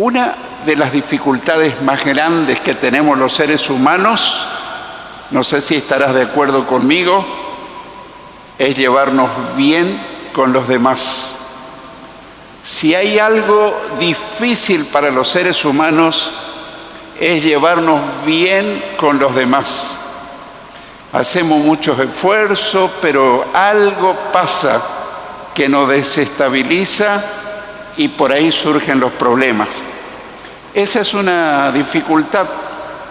Una de las dificultades más grandes que tenemos los seres humanos, no sé si estarás de acuerdo conmigo, es llevarnos bien con los demás. Si hay algo difícil para los seres humanos, es llevarnos bien con los demás. Hacemos muchos esfuerzos, pero algo pasa que nos desestabiliza y por ahí surgen los problemas. Esa es una dificultad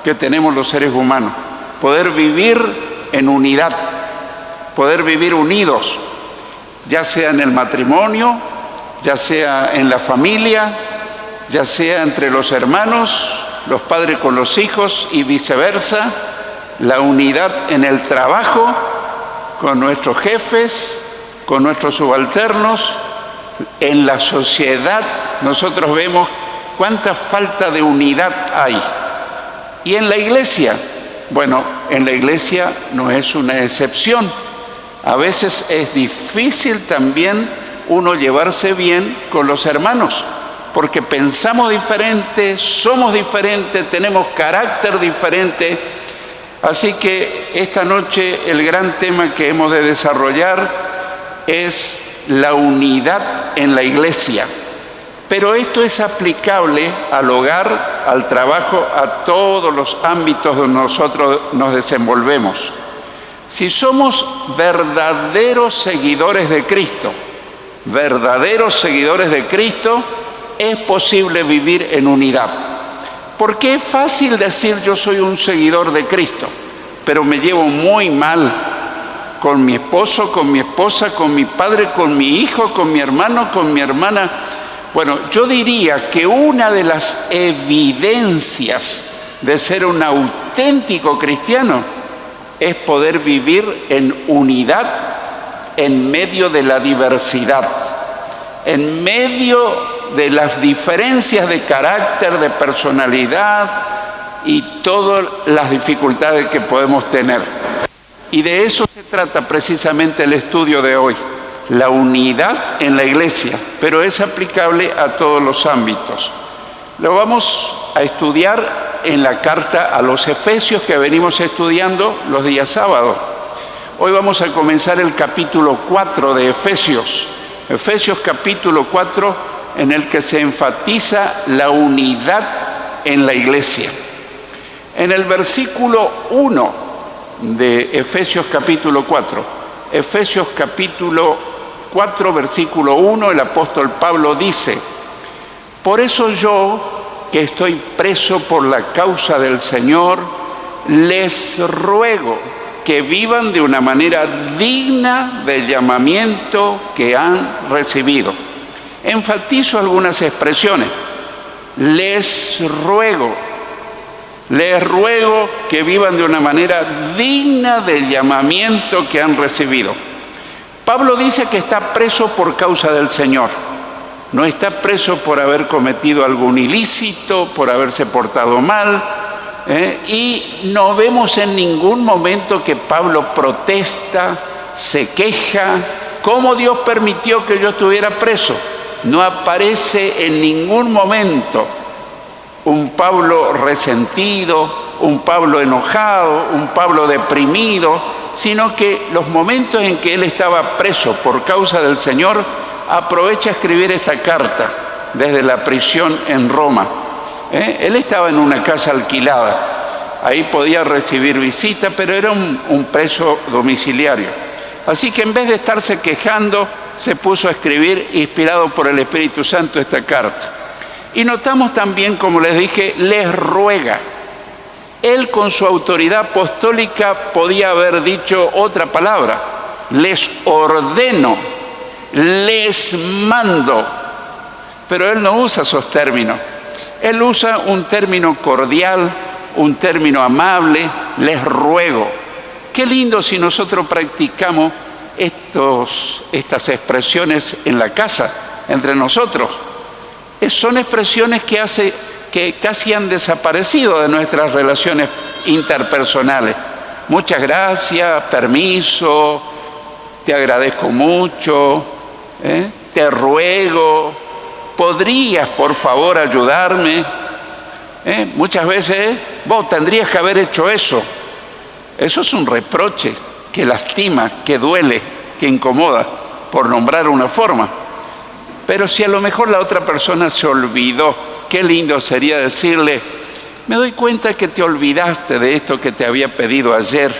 que tenemos los seres humanos, poder vivir en unidad, poder vivir unidos, ya sea en el matrimonio, ya sea en la familia, ya sea entre los hermanos, los padres con los hijos y viceversa, la unidad en el trabajo, con nuestros jefes, con nuestros subalternos, en la sociedad. Nosotros vemos cuánta falta de unidad hay. Y en la iglesia, bueno, en la iglesia no es una excepción. A veces es difícil también uno llevarse bien con los hermanos, porque pensamos diferente, somos diferentes, tenemos carácter diferente. Así que esta noche el gran tema que hemos de desarrollar es la unidad en la iglesia. Pero esto es aplicable al hogar, al trabajo, a todos los ámbitos donde nosotros nos desenvolvemos. Si somos verdaderos seguidores de Cristo, es posible vivir en unidad. Porque es fácil decir yo soy un seguidor de Cristo, pero me llevo muy mal con mi esposo, con mi esposa, con mi padre, con mi hijo, con mi hermano, con mi hermana. Bueno, yo diría que una de las evidencias de ser un auténtico cristiano es poder vivir en unidad en medio de la diversidad, en medio de las diferencias de carácter, de personalidad y todas las dificultades que podemos tener. Y de eso se trata precisamente el estudio de hoy, la unidad en la iglesia, pero es aplicable a todos los ámbitos. Lo vamos a estudiar en la carta a los Efesios que venimos estudiando los días sábados. Hoy vamos a comenzar el capítulo 4 de Efesios. Efesios capítulo 4, en el que se enfatiza la unidad en la iglesia. En el versículo 1 de Efesios capítulo 4, Efesios capítulo 4, versículo 1, el apóstol Pablo dice: por eso yo, que estoy preso por la causa del Señor, les ruego que vivan de una manera digna del llamamiento que han recibido. Enfatizo algunas expresiones. Les ruego que vivan de una manera digna del llamamiento que han recibido. Pablo dice que está preso por causa del Señor. No está preso por haber cometido algún ilícito, por haberse portado mal. Y no vemos en ningún momento que Pablo protesta, se queja. ¿Cómo Dios permitió que yo estuviera preso? No aparece en ningún momento un Pablo resentido, un Pablo enojado, un Pablo deprimido, sino que los momentos en que él estaba preso por causa del Señor, aprovecha a escribir esta carta desde la prisión en Roma. Él estaba en una casa alquilada, ahí podía recibir visitas, pero era un preso domiciliario. Así que en vez de estarse quejando, se puso a escribir, inspirado por el Espíritu Santo, esta carta. Y notamos también, como les dije, les ruega. Él con su autoridad apostólica podía haber dicho otra palabra: les ordeno, les mando. Pero él no usa esos términos. Él usa un término cordial, un término amable: les ruego. Qué lindo si nosotros practicamos estas expresiones en la casa, entre nosotros. Son expresiones que casi han desaparecido de nuestras relaciones interpersonales. Muchas gracias, permiso, te agradezco mucho, te ruego, ¿podrías por favor ayudarme? Muchas veces vos tendrías que haber hecho eso. Eso es un reproche que lastima, que duele, que incomoda, por nombrar una forma. Pero si a lo mejor la otra persona se olvidó, qué lindo sería decirle: me doy cuenta que te olvidaste de esto que te había pedido ayer.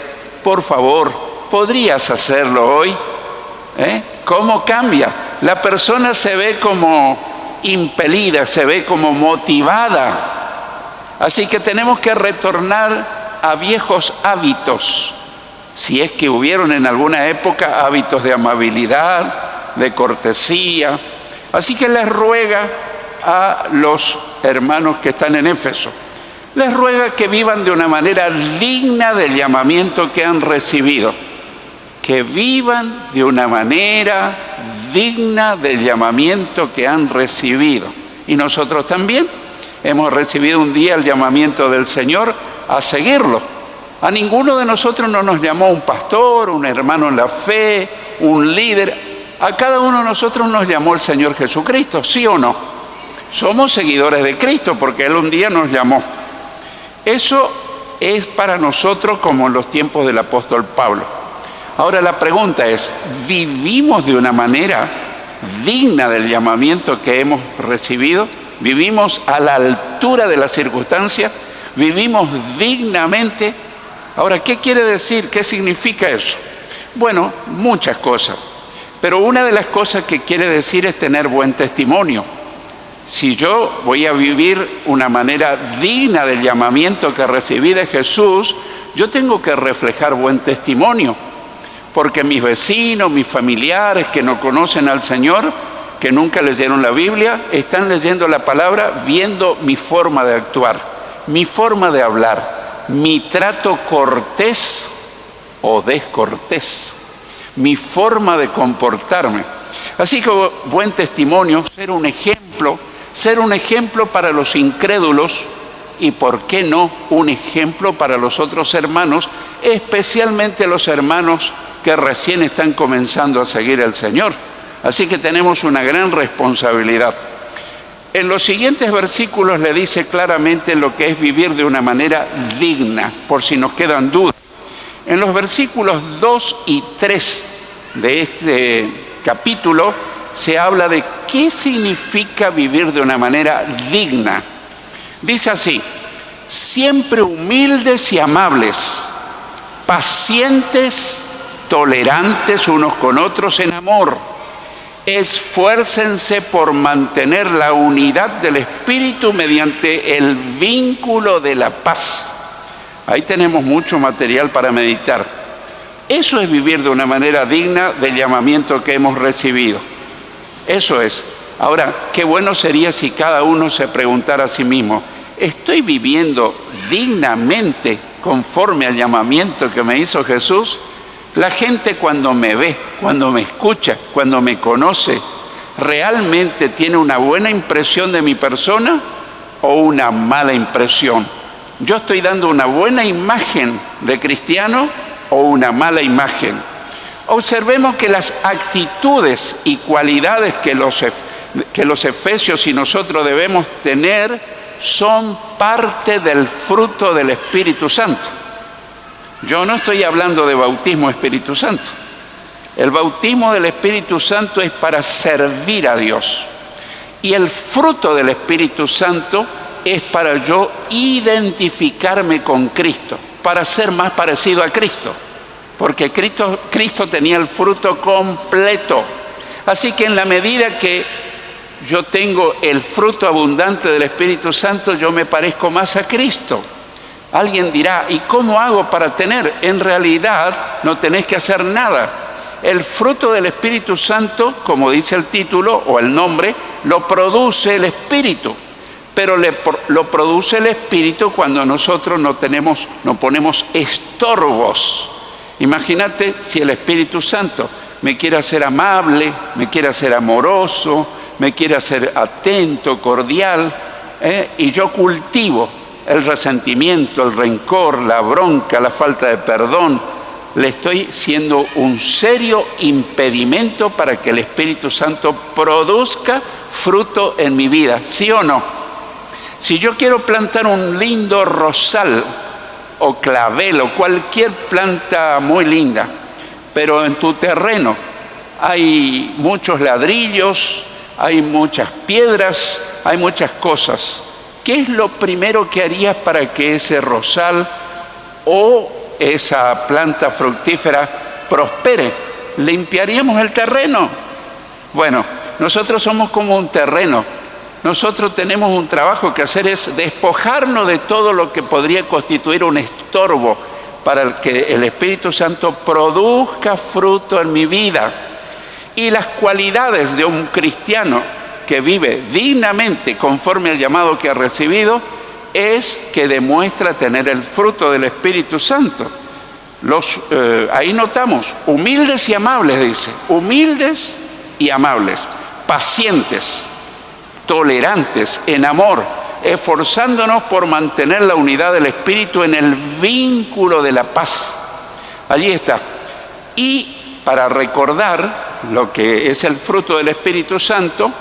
Por favor, ¿podrías hacerlo hoy? ¿Cómo cambia? La persona se ve como impelida, se ve como motivada. Así que tenemos que retornar a viejos hábitos, si es que hubieron en alguna época hábitos de amabilidad, de cortesía. Así que les ruega a los hermanos que están en Éfeso, les ruega que vivan de una manera digna del llamamiento que han recibido. Que vivan de una manera digna del llamamiento que han recibido. Y nosotros también hemos recibido un día el llamamiento del Señor a seguirlo. A ninguno de nosotros no nos llamó un pastor, un hermano en la fe, un líder. A cada uno de nosotros nos llamó el Señor Jesucristo, ¿sí o no? Somos seguidores de Cristo porque Él un día nos llamó. Eso es para nosotros como en los tiempos del apóstol Pablo. Ahora la pregunta es: ¿vivimos de una manera digna del llamamiento que hemos recibido? ¿Vivimos a la altura de las circunstancias? ¿Vivimos dignamente? Ahora, ¿qué quiere decir? ¿Qué significa eso? Bueno, muchas cosas. Pero una de las cosas que quiere decir es tener buen testimonio. Si yo voy a vivir una manera digna del llamamiento que recibí de Jesús, yo tengo que reflejar buen testimonio. Porque mis vecinos, mis familiares que no conocen al Señor, que nunca leyeron la Biblia, están leyendo la palabra, viendo mi forma de actuar, mi forma de hablar, mi trato cortés o descortés, mi forma de comportarme. Así que buen testimonio, ser un ejemplo para los incrédulos y, ¿por qué no, un ejemplo para los otros hermanos, especialmente los hermanos que recién están comenzando a seguir al Señor? Así que tenemos una gran responsabilidad. En los siguientes versículos le dice claramente lo que es vivir de una manera digna, por si nos quedan dudas. En los versículos 2 y 3 de este capítulo se habla de qué significa vivir de una manera digna. Dice así: siempre humildes y amables, pacientes, tolerantes unos con otros en amor. Esfuércense por mantener la unidad del Espíritu mediante el vínculo de la paz. Ahí tenemos mucho material para meditar. Eso es vivir de una manera digna del llamamiento que hemos recibido. Eso es. Ahora, qué bueno sería si cada uno se preguntara a sí mismo: ¿estoy viviendo dignamente conforme al llamamiento que me hizo Jesús? La gente cuando me ve, cuando me escucha, cuando me conoce, ¿realmente tiene una buena impresión de mi persona o una mala impresión? ¿Yo estoy dando una buena imagen de cristiano o una mala imagen? Observemos que las actitudes y cualidades que los efesios y nosotros debemos tener son parte del fruto del Espíritu Santo. Yo no estoy hablando de bautismo Espíritu Santo. El bautismo del Espíritu Santo es para servir a Dios. Y el fruto del Espíritu Santo es para yo identificarme con Cristo, para ser más parecido a Cristo. Porque Cristo tenía el fruto completo. Así que en la medida que yo tengo el fruto abundante del Espíritu Santo, yo me parezco más a Cristo. Alguien dirá: ¿y cómo hago para tener? En realidad no tenés que hacer nada. El fruto del Espíritu Santo, como dice el título o el nombre, lo produce el Espíritu. Pero lo produce el Espíritu cuando nosotros no ponemos estorbos. Imagínate si el Espíritu Santo me quiere hacer amable, me quiere hacer amoroso, me quiere hacer atento, cordial, y yo cultivo el resentimiento, el rencor, la bronca, la falta de perdón, le estoy siendo un serio impedimento para que el Espíritu Santo produzca fruto en mi vida, ¿sí o no? Si yo quiero plantar un lindo rosal o clavel o cualquier planta muy linda, pero en tu terreno hay muchos ladrillos, hay muchas piedras, hay muchas cosas, ¿qué es lo primero que harías para que ese rosal o esa planta fructífera prospere? ¿Limpiaríamos el terreno? Bueno, nosotros somos como un terreno. Nosotros tenemos un trabajo que hacer, es despojarnos de todo lo que podría constituir un estorbo para que el Espíritu Santo produzca fruto en mi vida. Y las cualidades de un cristiano que vive dignamente conforme al llamado que ha recibido es que demuestra tener el fruto del Espíritu Santo. Ahí notamos, humildes y amables, dice, humildes y amables, pacientes, tolerantes, en amor, esforzándonos por mantener la unidad del Espíritu en el vínculo de la paz. Allí está. Y para recordar lo que es el fruto del Espíritu Santo,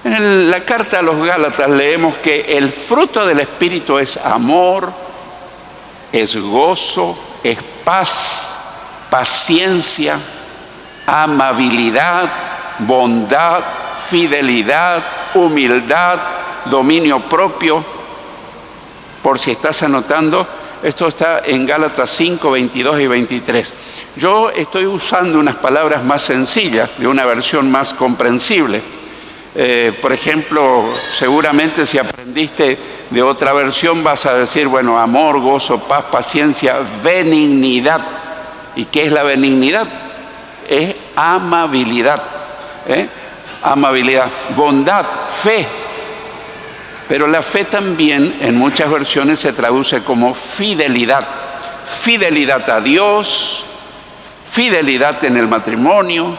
en la carta a los Gálatas leemos que el fruto del Espíritu es amor, es gozo, es paz, paciencia, amabilidad, bondad, fidelidad, humildad, dominio propio. Por si estás anotando, esto está en Gálatas 5, 22 y 23. Yo estoy usando unas palabras más sencillas, de una versión más comprensible. Por ejemplo, seguramente si aprendiste de otra versión vas a decir, bueno, amor, gozo, paz, paciencia, benignidad. ¿Y qué es la benignidad? Es amabilidad, amabilidad, bondad, fe. Pero la fe también en muchas versiones se traduce como fidelidad. Fidelidad a Dios, fidelidad en el matrimonio,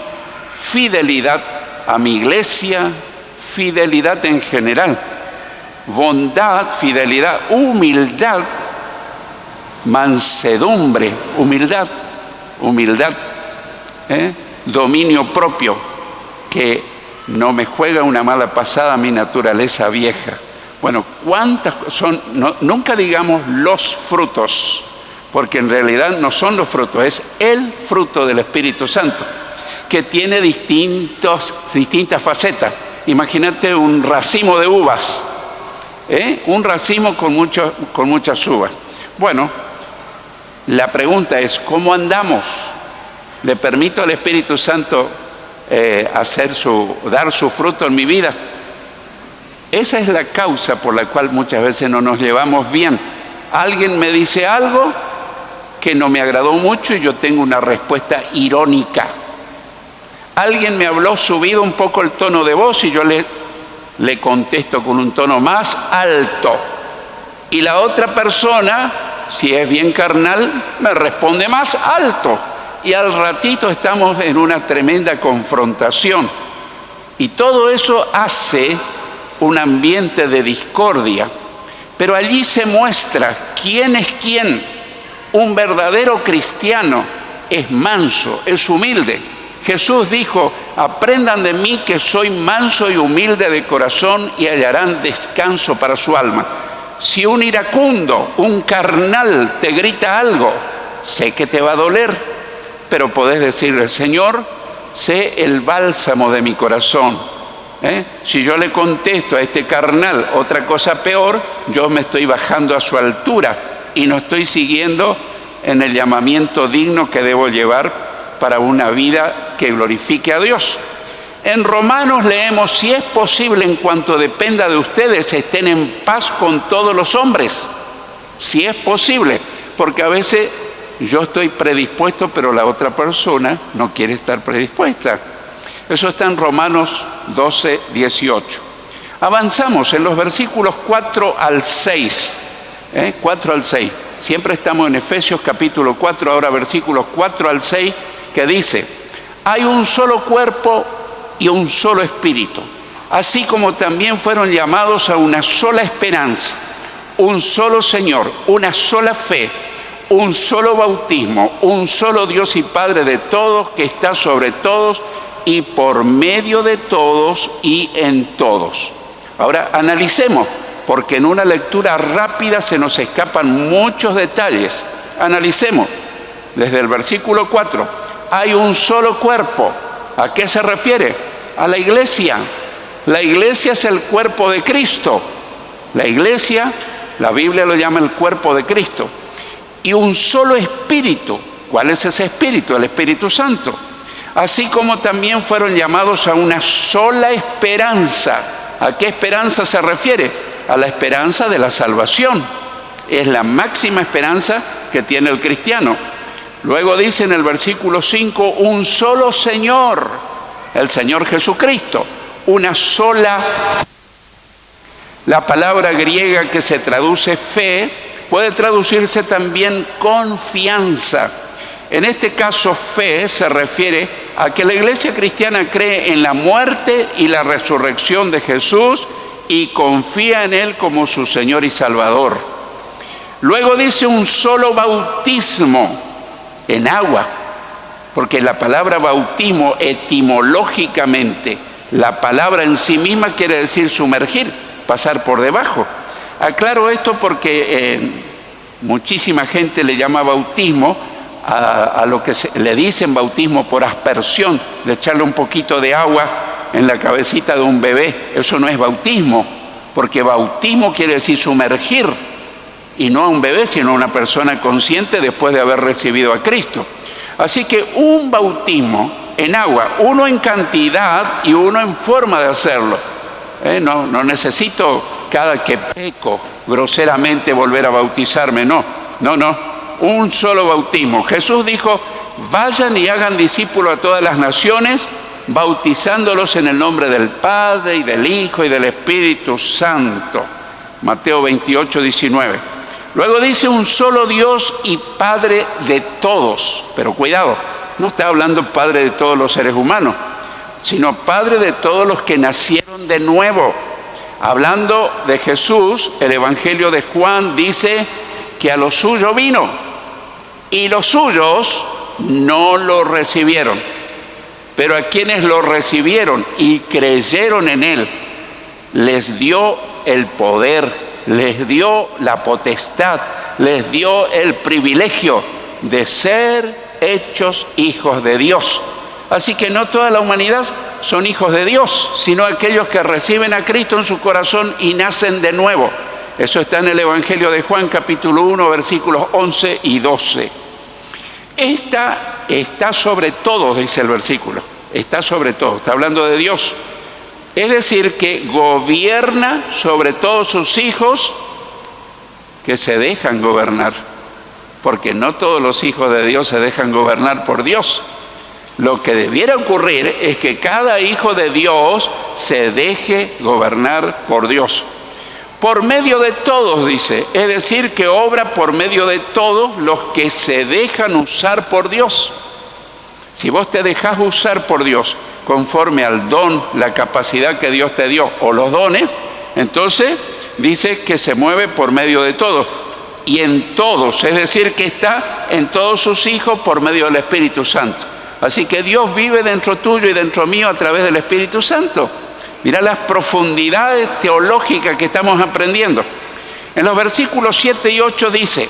fidelidad a mi iglesia, fidelidad en general. Bondad, fidelidad, humildad, mansedumbre, humildad, dominio propio, que no me juega una mala pasada mi naturaleza vieja. Bueno, ¿cuántas son? Nunca digamos los frutos, porque en realidad no son los frutos, es el fruto del Espíritu Santo, que tiene distintas facetas. Imagínate un racimo de uvas, un racimo con muchas uvas. Bueno, la pregunta es, ¿cómo andamos? ¿Le permito al Espíritu Santo dar su fruto en mi vida? Esa es la causa por la cual muchas veces no nos llevamos bien. Alguien me dice algo que no me agradó mucho y yo tengo una respuesta irónica. Alguien me habló subido un poco el tono de voz y yo le contesto con un tono más alto. Y la otra persona, si es bien carnal, me responde más alto. Y al ratito estamos en una tremenda confrontación. Y todo eso hace un ambiente de discordia. Pero allí se muestra quién es quién. Un verdadero cristiano es manso, es humilde. Jesús dijo, aprendan de mí que soy manso y humilde de corazón y hallarán descanso para su alma. Si un iracundo, un carnal te grita algo, sé que te va a doler, pero podés decirle, Señor, sé el bálsamo de mi corazón. Si yo le contesto a este carnal otra cosa peor, yo me estoy bajando a su altura y no estoy siguiendo en el llamamiento digno que debo llevar para una vida que glorifique a Dios. En Romanos leemos, si es posible, en cuanto dependa de ustedes, estén en paz con todos los hombres. Si es posible, porque a veces yo estoy predispuesto, pero la otra persona no quiere estar predispuesta. Eso está en Romanos 12, 18. Avanzamos en los versículos 4 al 6. 4 al 6. Siempre estamos en Efesios capítulo 4, ahora versículos 4 al 6, que dice, hay un solo cuerpo y un solo espíritu, así como también fueron llamados a una sola esperanza, un solo Señor, una sola fe, un solo bautismo, un solo Dios y Padre de todos, que está sobre todos y por medio de todos y en todos. Ahora analicemos, porque en una lectura rápida se nos escapan muchos detalles. Analicemos desde el versículo 4. Hay un solo cuerpo. ¿A qué se refiere? A la iglesia. La iglesia es el cuerpo de Cristo. La iglesia, la Biblia lo llama el cuerpo de Cristo. Y un solo espíritu. ¿Cuál es ese espíritu? El Espíritu Santo. Así como también fueron llamados a una sola esperanza. ¿A qué esperanza se refiere? A la esperanza de la salvación. Es la máxima esperanza que tiene el cristiano. Luego dice en el versículo 5, un solo Señor, el Señor Jesucristo, una sola. La palabra griega que se traduce fe puede traducirse también confianza. En este caso, fe se refiere a que la iglesia cristiana cree en la muerte y la resurrección de Jesús y confía en Él como su Señor y Salvador. Luego dice un solo bautismo en agua, porque la palabra bautismo etimológicamente, la palabra en sí misma quiere decir sumergir, pasar por debajo. Aclaro esto porque muchísima gente le llama bautismo a lo que le dicen bautismo por aspersión, de echarle un poquito de agua en la cabecita de un bebé. Eso no es bautismo, porque bautismo quiere decir sumergir, y no a un bebé, sino a una persona consciente después de haber recibido a Cristo. Así que un bautismo en agua, uno en cantidad y uno en forma de hacerlo. No necesito cada que peco groseramente volver a bautizarme, no. Un solo bautismo. Jesús dijo, vayan y hagan discípulos a todas las naciones, bautizándolos en el nombre del Padre y del Hijo y del Espíritu Santo. Mateo 28, 19. Luego dice un solo Dios y Padre de todos. Pero cuidado, no está hablando Padre de todos los seres humanos, sino Padre de todos los que nacieron de nuevo. Hablando de Jesús, el Evangelio de Juan dice que a los suyos vino y los suyos no lo recibieron. Pero a quienes lo recibieron y creyeron en Él, les dio el poder, les dio la potestad, les dio el privilegio de ser hechos hijos de Dios. Así que no toda la humanidad son hijos de Dios, sino aquellos que reciben a Cristo en su corazón y nacen de nuevo. Eso está en el Evangelio de Juan, capítulo 1, versículos 11 y 12. Esta está sobre todos, dice el versículo. Está sobre todos, está hablando de Dios. Es decir, que gobierna sobre todos sus hijos que se dejan gobernar. Porque no todos los hijos de Dios se dejan gobernar por Dios. Lo que debiera ocurrir es que cada hijo de Dios se deje gobernar por Dios. Por medio de todos, dice. Es decir, que obra por medio de todos los que se dejan usar por Dios. Si vos te dejás usar por Dios conforme al don, la capacidad que Dios te dio o los dones, entonces dice que se mueve por medio de todos y en todos, es decir, que está en todos sus hijos por medio del Espíritu Santo. Así que Dios vive dentro tuyo y dentro mío a través del Espíritu Santo. Mirá las profundidades teológicas que estamos aprendiendo. En los versículos 7 y 8 dice: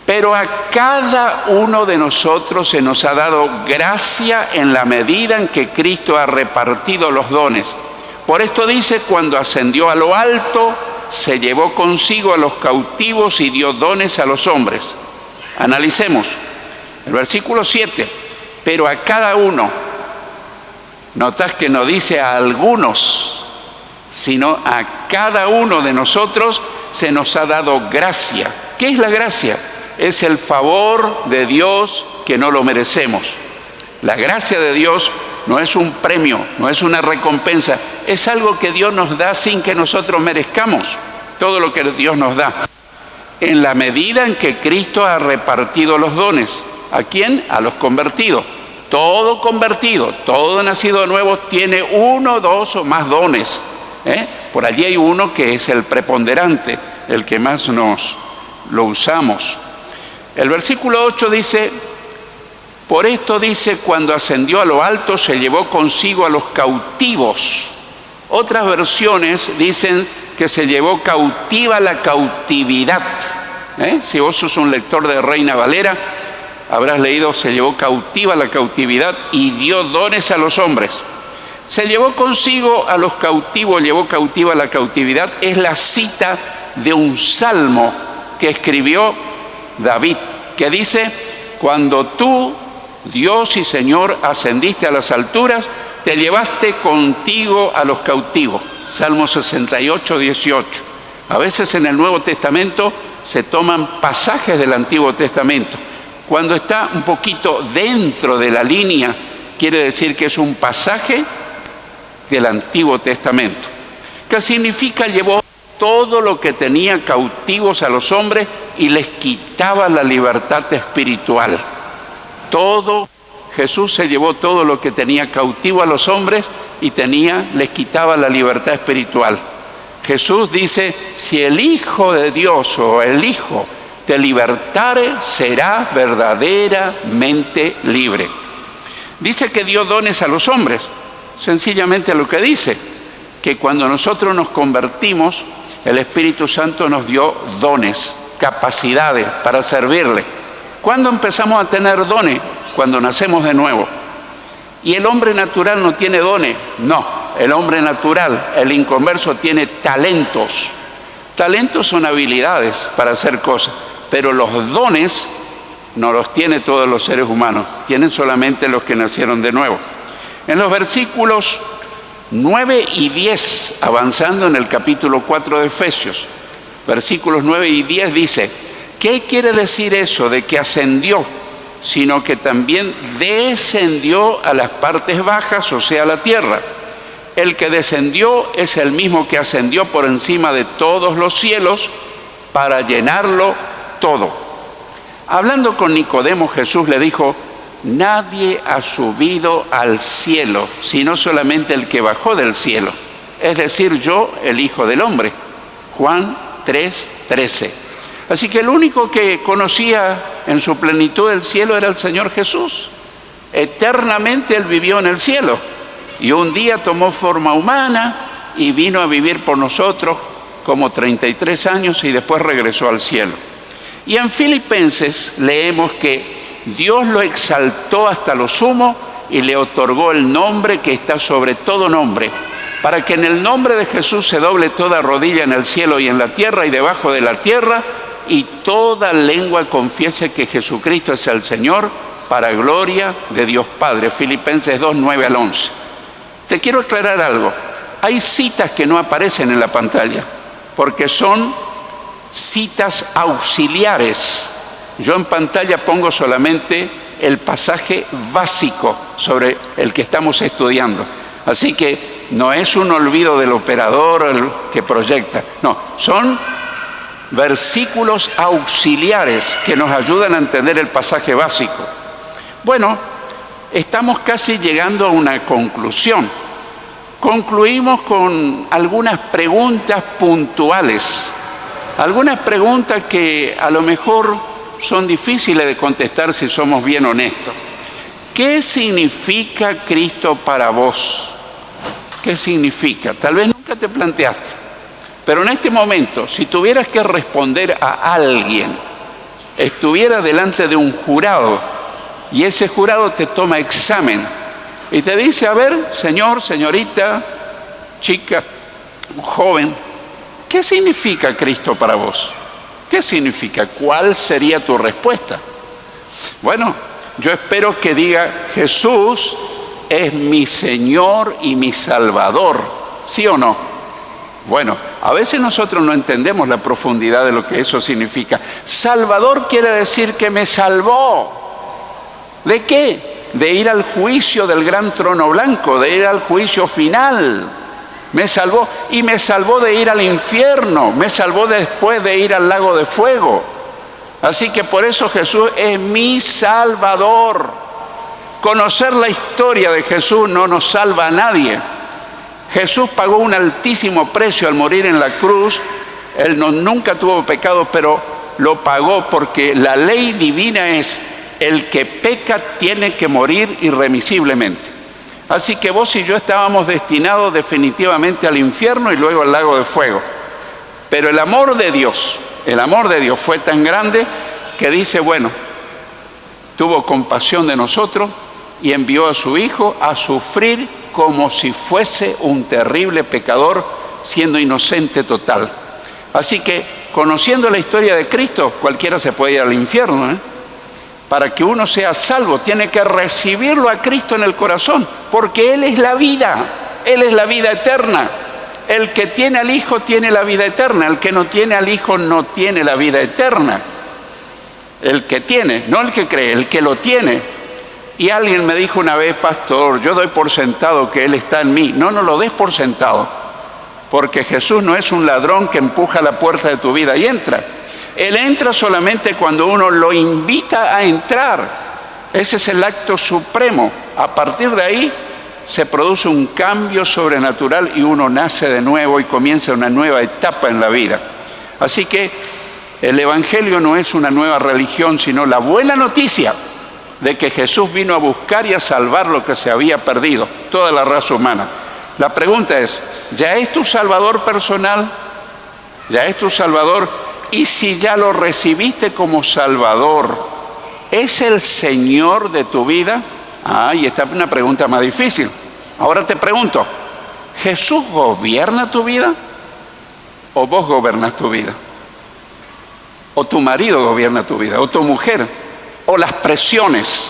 pero a cada uno de nosotros se nos ha dado gracia en la medida en que Cristo ha repartido los dones. Por esto dice, cuando ascendió a lo alto, se llevó consigo a los cautivos y dio dones a los hombres. Analicemos el versículo 7. Pero a cada uno, notás que no dice a algunos, sino a cada uno de nosotros se nos ha dado gracia. ¿Qué es la gracia? Es el favor de Dios que no lo merecemos. La gracia de Dios no es un premio, no es una recompensa, es algo que Dios nos da sin que nosotros merezcamos todo lo que Dios nos da. En la medida en que Cristo ha repartido los dones. ¿A quién? A los convertidos. Todo convertido, todo nacido de nuevo tiene uno, dos o más dones. Por allí hay uno que es el preponderante, el que más nos lo usamos. El versículo 8 dice, por esto dice, cuando ascendió a lo alto se llevó consigo a los cautivos. Otras versiones dicen que se llevó cautiva la cautividad. Si vos sos un lector de Reina Valera, habrás leído, se llevó cautiva la cautividad y dio dones a los hombres. Se llevó consigo a los cautivos, llevó cautiva la cautividad, es la cita de un salmo que escribió David, que dice, cuando tú, Dios y Señor, ascendiste a las alturas, te llevaste contigo a los cautivos. Salmo 68, 18. A veces en el Nuevo Testamento se toman pasajes del Antiguo Testamento. Cuando está un poquito dentro de la línea, quiere decir que es un pasaje del Antiguo Testamento. ¿Qué significa? Llevó todo lo que tenía cautivos a los hombres y les quitaba la libertad espiritual. Todo, Jesús se llevó todo lo que tenía cautivo a los hombres y les quitaba la libertad espiritual. Jesús dice, si el Hijo de Dios o el Hijo te libertare, serás verdaderamente libre. Dice que dio dones a los hombres. Sencillamente lo que dice, que cuando nosotros nos convertimos, el Espíritu Santo nos dio dones, capacidades para servirle. ¿Cuándo empezamos a tener dones? Cuando nacemos de nuevo. ¿Y el hombre natural no tiene dones? No, el hombre natural, el inconverso, tiene talentos. Talentos son habilidades para hacer cosas, pero los dones no los tienen todos los seres humanos, tienen solamente los que nacieron de nuevo. En los versículos 9 y 10, avanzando en el capítulo 4 de Efesios, versículos 9 y 10 dice, ¿qué quiere decir eso de que ascendió? Sino que también descendió a las partes bajas, o sea, a la tierra. El que descendió es el mismo que ascendió por encima de todos los cielos para llenarlo todo. Hablando con Nicodemo, Jesús le dijo, nadie ha subido al cielo, sino solamente el que bajó del cielo, es decir, yo, el Hijo del Hombre. Juan 3:13. Así que el único que conocía en su plenitud el cielo era el Señor Jesús. Eternamente Él vivió en el cielo y un día tomó forma humana y vino a vivir por nosotros como 33 años y después regresó al cielo. Y en Filipenses leemos que Dios lo exaltó hasta lo sumo y le otorgó el nombre que está sobre todo nombre, para que en el nombre de Jesús se doble toda rodilla en el cielo y en la tierra y debajo de la tierra, y toda lengua confiese que Jesucristo es el Señor, para gloria de Dios Padre. Filipenses 2, 9 al 11. Te quiero aclarar algo. Hay citas que no aparecen en la pantalla, porque son citas auxiliares. Yo en pantalla pongo solamente el pasaje básico sobre el que estamos estudiando. Así que no es un olvido del operador el que proyecta. No, son versículos auxiliares que nos ayudan a entender el pasaje básico. Bueno, estamos casi llegando a una conclusión. Concluimos con algunas preguntas puntuales. Algunas preguntas que a lo mejor son difíciles de contestar si somos bien honestos. ¿Qué significa Cristo para vos? ¿Qué significa? Tal vez nunca te planteaste, pero en este momento, si tuvieras que responder a alguien, estuviera delante de un jurado y ese jurado te toma examen y te dice, a ver, señor, señorita, chica, joven, ¿qué significa Cristo para vos? ¿Qué significa? ¿Cuál sería tu respuesta? Bueno, yo espero que diga, Jesús es mi Señor y mi Salvador, ¿sí o no? Bueno, a veces nosotros no entendemos la profundidad de lo que eso significa. Salvador quiere decir que me salvó. ¿De qué? De ir al juicio del gran trono blanco, de ir al juicio final. Me salvó, y me salvó de ir al infierno, me salvó después de ir al lago de fuego. Así que por eso Jesús es mi Salvador. Conocer la historia de Jesús no nos salva a nadie. Jesús pagó un altísimo precio al morir en la cruz. Él nunca tuvo pecado, pero lo pagó, porque la ley divina es: el que peca tiene que morir irremisiblemente. Así que vos y yo estábamos destinados definitivamente al infierno y luego al lago de fuego. Pero el amor de Dios fue tan grande que dice, bueno, tuvo compasión de nosotros y envió a su Hijo a sufrir como si fuese un terrible pecador, siendo inocente total. Así que, conociendo la historia de Cristo, cualquiera se puede ir al infierno, ¿eh? Para que uno sea salvo, tiene que recibirlo a Cristo en el corazón, porque Él es la vida, Él es la vida eterna. El que tiene al Hijo tiene la vida eterna, el que no tiene al Hijo no tiene la vida eterna. El que tiene, no el que cree, el que lo tiene. Y alguien me dijo una vez: pastor, yo doy por sentado que Él está en mí. No lo des por sentado, porque Jesús no es un ladrón que empuja la puerta de tu vida y entra. Él entra solamente cuando uno lo invita a entrar. Ese es el acto supremo. A partir de ahí se produce un cambio sobrenatural y uno nace de nuevo y comienza una nueva etapa en la vida. Así que el Evangelio no es una nueva religión, sino la buena noticia de que Jesús vino a buscar y a salvar lo que se había perdido, toda la raza humana. La pregunta es: ¿ya es tu Salvador personal? ¿Ya es tu Salvador? Y si ya lo recibiste como Salvador, ¿es el Señor de tu vida? Y esta es una pregunta más difícil. Ahora te pregunto: ¿Jesús gobierna tu vida o vos gobernás tu vida? ¿O tu marido gobierna tu vida? ¿O tu mujer? ¿O las presiones?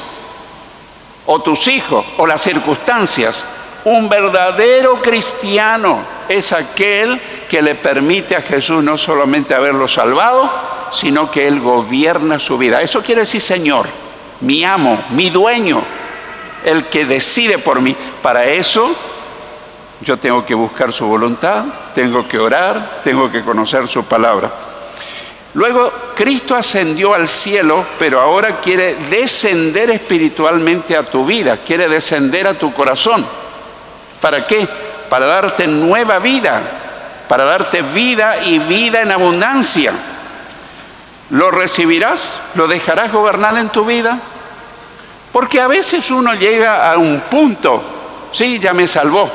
¿O tus hijos? ¿O las circunstancias? Un verdadero cristiano es aquel que le permite a Jesús no solamente haberlo salvado, sino que Él gobierna su vida. Eso quiere decir Señor, mi amo, mi dueño, el que decide por mí. Para eso yo tengo que buscar su voluntad, tengo que orar, tengo que conocer su palabra. Luego, Cristo ascendió al cielo, pero ahora quiere descender espiritualmente a tu vida, quiere descender a tu corazón. ¿Para qué? Para darte nueva vida, para darte vida y vida en abundancia. ¿Lo recibirás? ¿Lo dejarás gobernar en tu vida? Porque a veces uno llega a un punto: sí, ya me salvó,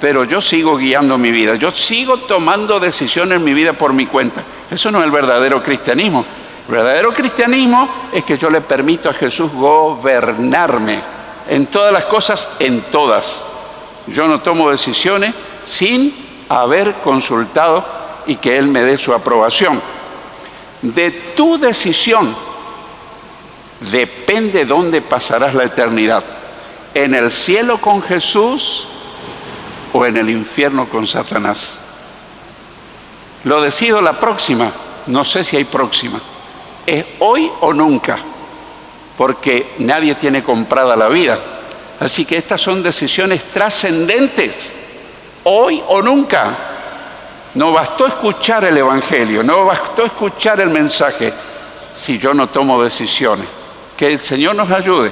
pero yo sigo guiando mi vida, yo sigo tomando decisiones en mi vida por mi cuenta. Eso no es el verdadero cristianismo. El verdadero cristianismo es que yo le permito a Jesús gobernarme en todas las cosas, en todas. Yo no tomo decisiones sin haber consultado y que Él me dé su aprobación. De tu decisión depende dónde pasarás la eternidad: en el cielo con Jesús o en el infierno con Satanás. Lo decido la próxima. No sé si hay próxima. Es hoy o nunca, porque nadie tiene comprada la vida. Así que estas son decisiones trascendentes. Hoy o nunca. No bastó escuchar el Evangelio, no bastó escuchar el mensaje si yo no tomo decisiones. Que el Señor nos ayude.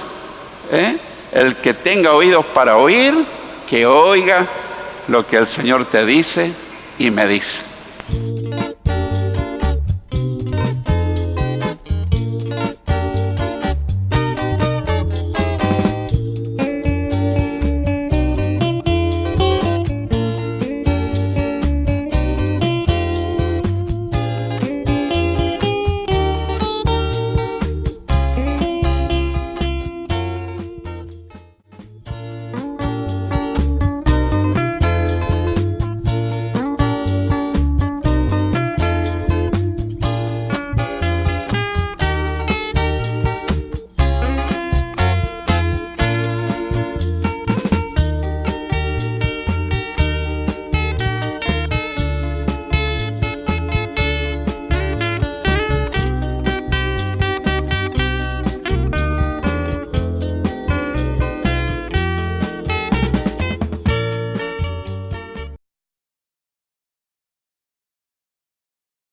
El que tenga oídos para oír, que oiga lo que el Señor te dice y me dice.